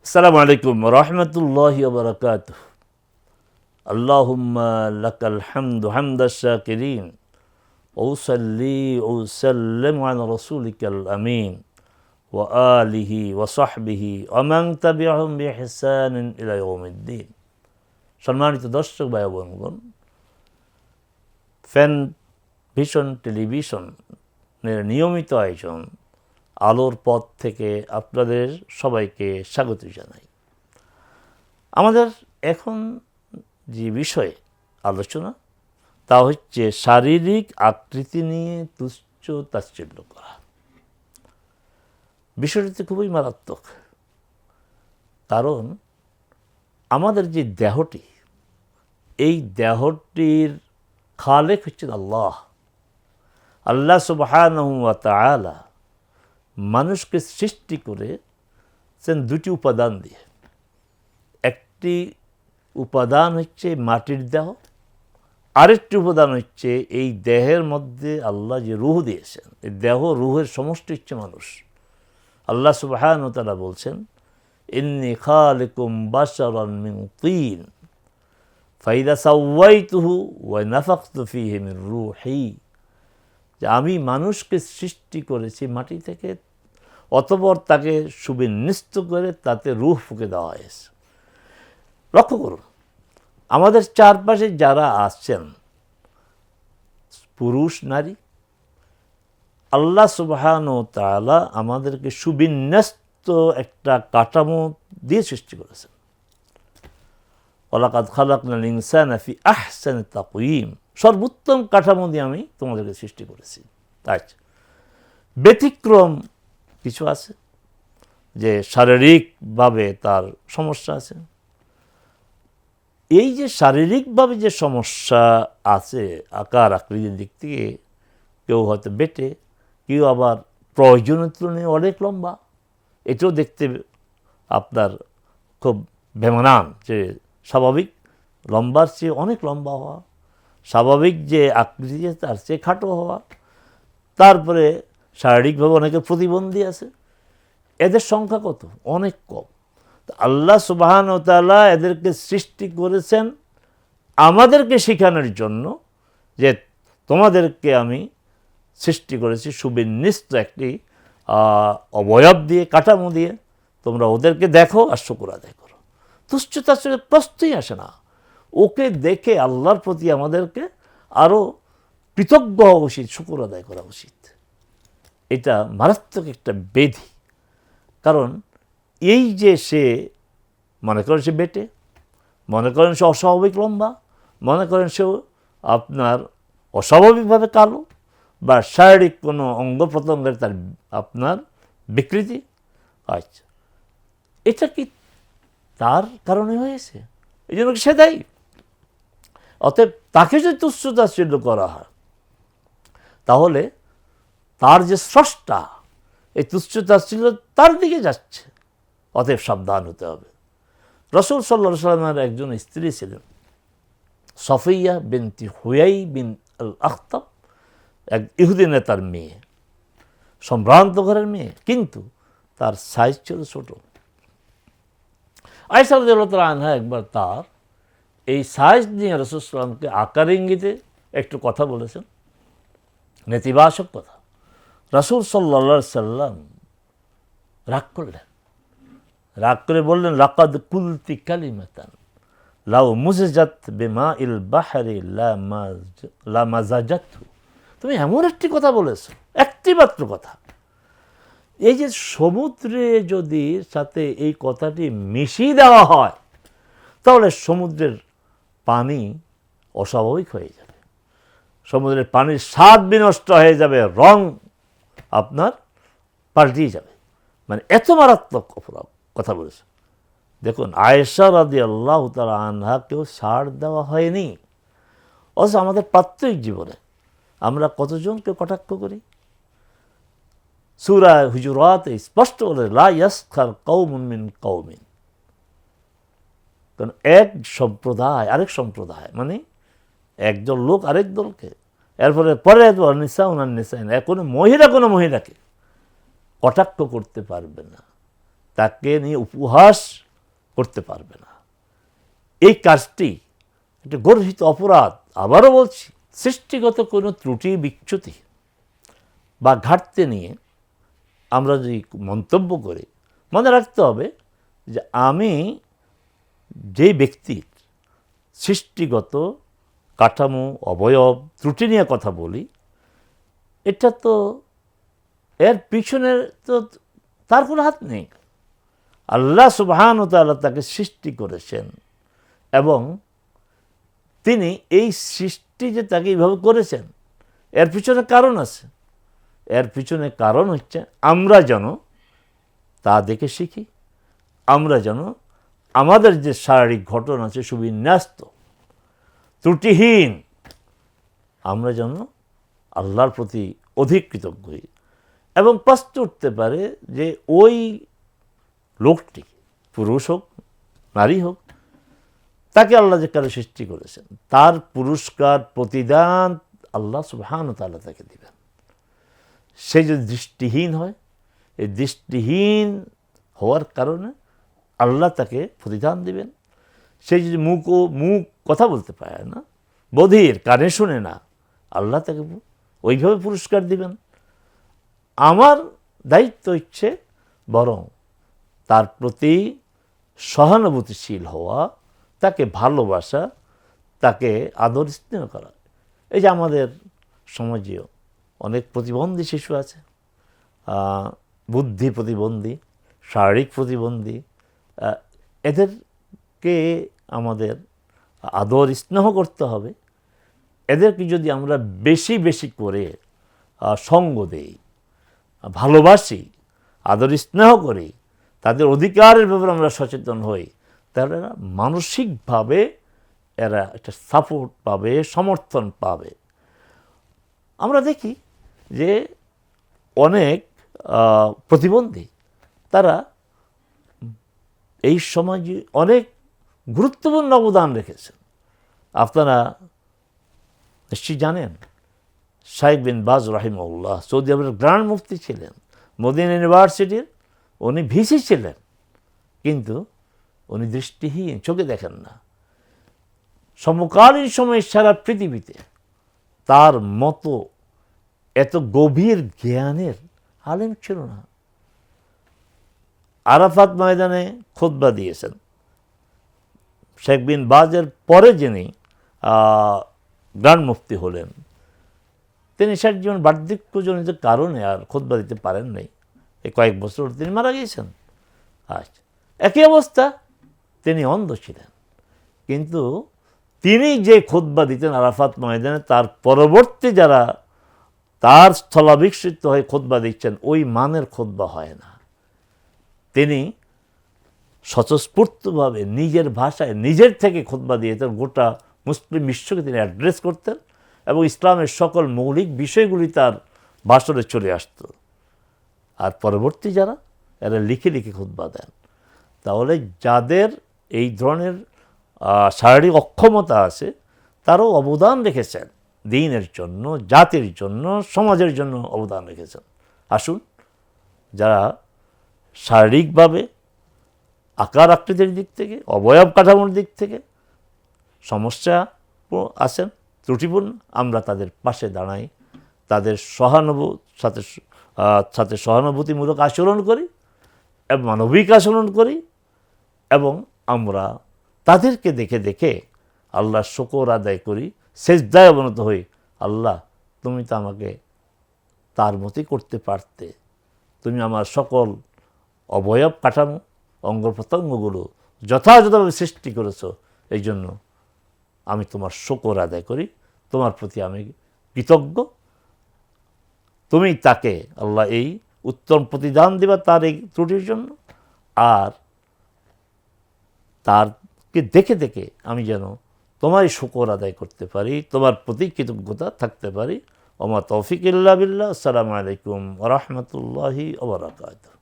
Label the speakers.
Speaker 1: আসসালামু আলাইকুম রহমতুল্লাহি ওয়া বারাকাতুহু। আল্লাহুম্মা লাকাল হামদু হামদাশ শাকিরিন ওয়া উসাল্লি ওয়া উসাল্লিমু আলা রাসূলিকাল আমিন ওয়া আলিহি ওয়া সাহবিহি ওয়া মান তাবি'আহুম বিইহসানিন ইলা ইয়াউমিদ্দিন। সম্মানিত দর্শক ভাই বোনগণ, ফ্যান ভিশন টেলিভিশনের নিয়মিত আয়োজন আলোর পথ থেকে আপনাদের সবাইকে স্বাগত জানাই। আমাদের এখন যে বিষয়ে আলোচনা তা হচ্ছে শারীরিক আকৃতি নিয়ে তুচ্ছ তাচ্ছিল্য করা। বিষয়টি খুবই মারাত্মক, কারণ আমাদের যে দেহটি, এই দেহটির খালেক হচ্ছেন আল্লাহ। আল্লাহ সুবহানাহু ওয়া তাআলা মানুষকে সৃষ্টি করেছেন দুটি উপাদান দিয়ে। একটি উপাদান হচ্ছে মাটির দেহ, আরেকটি উপাদান হচ্ছে এই দেহের মধ্যে আল্লাহ যে রূহ দিয়েছেন। এই দেহ রূহের সমষ্টি হচ্ছে মানুষ। আল্লাহ সুবহানাহু ওয়া তাআলা বলছেন, ইন্নী খালিকুম বাশারান মিন তিন ফাইদা সাওয়াইতুহু ওয়া নাফাখতু ফীহি মিন রূহি, যে আমি মানুষকে সৃষ্টি করেছি মাটি থেকে, অতঃপর তাকে সুবিন্যস্ত করে তাতে রূহ ফুঁকে দেওয়া হয়েছে। লক্ষ্য করুন, আমাদের চারপাশে যারা আছেন, পুরুষ নারী, আল্লাহ সুবহানাহু ওয়া তাআলা আমাদেরকে সুবিন্যস্ত একটা কাঠামো দিয়ে সৃষ্টি করেছেন। ওয়ালাকাদ খালাকনাল ইনসানা ফি আহসানি তাকওয়িম, সর্বোত্তম কাঠামো দিয়ে আমি তোমাদেরকে সৃষ্টি করেছি। আচ্ছা, ব্যতিক্রম কিছু আছে যে শারীরিকভাবে তার সমস্যা আছে। এই যে শারীরিকভাবে যে সমস্যা আছে, আকার আকৃতির দিক থেকে কেউ হয়তো বেটে, কেউ আবার প্রয়োজনের তুলনায় অনেক লম্বা। এটাও দেখতে আপনার খুব বেমানান, যে স্বাভাবিক লম্বার চেয়ে অনেক লম্বা হওয়া, স্বাভাবিক যে আকৃতি তার চেয়ে খাটো হওয়া, তারপরে শারীরিকভাবে অনেকের প্রতিবন্ধী আছে। এদের সংখ্যা কত? অনেক কম। আল্লাহ সুবহানাহু ওয়া তাআলা এদেরকে সৃষ্টি করেছেন আমাদেরকে শেখানোর জন্য, যে তোমাদেরকে আমি সৃষ্টি করেছি সুবিন্যস্ত একটি অবয়ব দিয়ে, কাঠামো দিয়ে, তোমরা ওদেরকে দেখো আর শুকর আদায় করো। তুচ্ছ-তাচ্ছিল্যের প্রশ্নই আসে না। ওকে দেখে আল্লাহর প্রতি আমাদেরকে আরও কৃতজ্ঞ হওয়া উচিত, শুকর আদায় করা উচিত। এটা মারাত্মক একটা ব্যাধি। কারণ এই যে সে মনে করেন সে বেটে, মনে করেন সে অস্বাভাবিক লম্বা, মনে করেন সে আপনার অস্বাভাবিকভাবে কালো, বা শারীরিক কোনো অঙ্গ প্রত্যঙ্গের তার আপনার বিকৃতি, আচ্ছা, এটা কি তার কারণে হয়েছে? এই জন্য সে দায়ী। অতএব তাকে যদি তুচ্ছ তাচ্ছিল্য করা হয়, তাহলে তার যে স্রষ্টা, এই তুচ্ছ তাচ্ছিল্য তার দিকে যাচ্ছে। অতএব সাবধান হতে হবে। রাসূল সাল্লাল্লাহু আলাইহি ওয়াসাল্লামের একজন স্ত্রী ছিলেন সফিয়া বিনতি হুয়াই বিন আল আখতাব, এক ইহুদি নেতার মেয়ে, সম্ভ্রান্ত ঘরের মেয়ে, কিন্তু তার সাইজ ছিল ছোট। আয়েশা রাদিয়াল্লাহু তাআলা আনহা একবার তার এই সাইজ নিয়ে রাসূল সাল্লাল্লাহু আলাইহি ওয়াসাল্লামকে আকার ইঙ্গিতে একটু কথা বলেছেন, নেতিবাচক কথা। রাসূল সাল্লাল্লাহু আলাইহি ওয়াসাল্লাম রাগ করলেন, রাগ করে বললেন, লাকাদ কুলতি কালিমাতান লাউ মুযিজাত বিমাইল বাহরি লা মাযাজাতহু, তুমি এমন একটি কথা বলেছো, একটি মাত্র কথা। এই যে সমুদ্রে যদি সাথে এই কথাটি মিশিয়ে দেওয়া হয়, তাহলে সমুদ্রের পানি অস্বাভাবিক হয়ে যাবে, সমুদ্রের পানির স্বাদ বিনষ্ট হয়ে যাবে, রং আপনার পাল্টিয়ে যাবে। মানে এত মারাত্মক কথা বলেছে। দেখুন, আয়েশা রাদিয়াল্লাহু তাআলা আনহাকেও ছাড় দেওয়া হয়নি। অথচ আমাদের প্রাত্যহিক জীবনে আমরা কতজনকে কটাক্ষ করি। সূরা হুজুরাতে স্পষ্ট বলে, লা ইয়াসখার কওমুন মিন কওমিন, কারণ এক সম্প্রদায় আরেক সম্প্রদায়, মানে একদল লোক আরেক দলকে, এরপরে পরে নিসা উনার নিসা, কোনো মহিলা কোনো মহিলাকে কটাক্ষ করতে পারবে না। তাকে নিয়ে উপহাস করতে পারবে না। এই কাজটি একটা গর্হিত অপরাধ। আবারও বলছি, সৃষ্টিগত কোনো ত্রুটি বিচ্যুতি বা ঘাটতি নিয়ে আমরা যদি মন্তব্য করি, মনে রাখতে হবে যে আমি যে ব্যক্তির সৃষ্টিগত কাঠামো, অবয়ব, ত্রুটি নিয়ে কথা বলি, এটা তো এর পিছনে তো তার কোনো হাত নেই। আল্লাহ সুবহানাহু ওয়া তাআলা তাকে সৃষ্টি করেছেন এবং তিনি এই সৃষ্টি যে তাকে এইভাবে করেছেন, এর পিছনে কারণ আছে। এর পিছনে কারণ হচ্ছে আমরা যেন তা দেখে শিখি, আমরা যেন আমাদের যে শারীরিক ঘটনা আছে সুবিন্যস্ত, ত্রুটিহীন, আমরা যেন আল্লাহর প্রতি অধিক কৃতজ্ঞ হই। এবং প্রশ্ন উঠতে পারে যে ওই লোকটি, পুরুষ হোক নারী হোক, তাকে আল্লাহ যে কারো সৃষ্টি করেছেন, তার পুরস্কার প্রতিদান আল্লাহ সুবহানাহু ওয়া তাআলা তাকে দিবেন। সে যদি দৃষ্টিহীন হয়, এই দৃষ্টিহীন হওয়ার কারণে আল্লাহ তাকে প্রতিদান দিবেন। সে যদি মুখ কথা বলতে পারে না, বধির, কানে শুনে না, আল্লাহ তাকে ওইভাবে পুরস্কার দিবেন। আমার দায়িত্ব হচ্ছে বরং তার প্রতি সহানুভূতিশীল হওয়া, তাকে ভালোবাসা, তাকে আদর স্নেহ করা। এই যে আমাদের সমাজেও অনেক প্রতিবন্ধী শিশু আছে, বুদ্ধি প্রতিবন্ধী, শারীরিক প্রতিবন্ধী, এদেরকে আমাদের আদর স্নেহ করতে হবে। এদেরকে যদি আমরা বেশি বেশি করে সঙ্গ দেই, ভালোবাসি, আদর স্নেহ করি, তাদের অধিকারের ব্যাপারে আমরা সচেতন হই, তাহলে এরা মানসিকভাবে এরা একটা সাপোর্ট পাবে, সমর্থন পাবে। আমরা দেখি যে অনেক প্রতিবন্ধী তারা এই সমাজে অনেক গুরুত্বপূর্ণ অবদান রেখেছেন। আপনারা নিশ্চয়ই জানেন, শাইখ বিন বাজ রাহিমাহুল্লাহ সৌদি আরবের গ্র্যান্ড মুফতি ছিলেন, মদিনা ইউনিভার্সিটির উনি ভিসি ছিলেন, কিন্তু উনি দৃষ্টিহীন, চোখে দেখেন না। সমকালীন সময়ে সারা পৃথিবীতে তার মতো এত গভীর জ্ঞানের আলেম ছিল না। আরাফাত ময়দানে খুতবা দিয়েছেন। শেখ বিন বাজের পরে যিনি গ্র্যান্ড মুফতি হলেন, তিনি শেষ জীবন বার্ধক্যজনিত কারণে আর খুতবা দিতে পারেন নাই। এই কয়েক বছর তিনি মারা গিয়েছেন। আচ্ছা, একই অবস্থা, তিনি অন্ধ ছিলেন, কিন্তু তিনি যে খুতবা দিতেন আরাফাত ময়দানে, তার পরবর্তী যারা তার স্থলাভিষিক্ত হয়ে খুতবা দিচ্ছেন, ওই মানের খুতবা হয় না। তিনি স্বতঃস্ফূর্তভাবে নিজের ভাষায় নিজের থেকে খুতবা দিয়েছেন, গোটা মুসলিম বিশ্বকে তিনি অ্যাড্রেস করতেন এবং ইসলামের সকল মৌলিক বিষয়গুলি তার ভাষণে চলে আসত। আর পরবর্তী যারা, এরা লিখে লিখে খুতবা দেন। তাহলে যাদের এই ধরনের শারীরিক অক্ষমতা আছে, তারাও অবদান রেখেছেন দ্বীনের জন্য, জাতির জন্য, সমাজের জন্য অবদান রেখেছেন। আসুন, যারা শারীরিকভাবে আকার আকৃতির দিক থেকে, অবয়ব কাঠামোর দিক থেকে সমস্যা আছেন, ত্রুটিপূর্ণ, আমরা তাদের পাশে দাঁড়াই, তাদের সাথে সহানুভূতিমূলক আচরণ করি এবং মানবিক আচরণ করি, এবং আমরা তাদেরকে দেখে দেখে আল্লাহর শুকর আদায় করি, সেজদায় অবনত হই। আল্লাহ, তুমি তো আমাকে তার মতোই করতে পারতে, তুমি আমার সকল অবয়ব কাঠামো, অঙ্গ প্রত্যঙ্গগুলো যথাযথভাবে সৃষ্টি করেছ, এই জন্য আমি তোমার শুকর আদায় করি, তোমার প্রতি আমি কৃতজ্ঞ। তুমি তাকে আল্লাহ এই উত্তম প্রতিদান দিবা তার এই ত্রুটির জন্য, আর তারকে দেখে দেখে আমি যেন তোমারই শুকর আদায় করতে পারি, তোমার প্রতি কৃতজ্ঞতা থাকতে পারি। ওমা তৌফিক ইল্লা বিল্লাহ। আসসালামু আলাইকুম ওয়া রাহমাতুল্লাহি ওয়া বারাকাতুহু।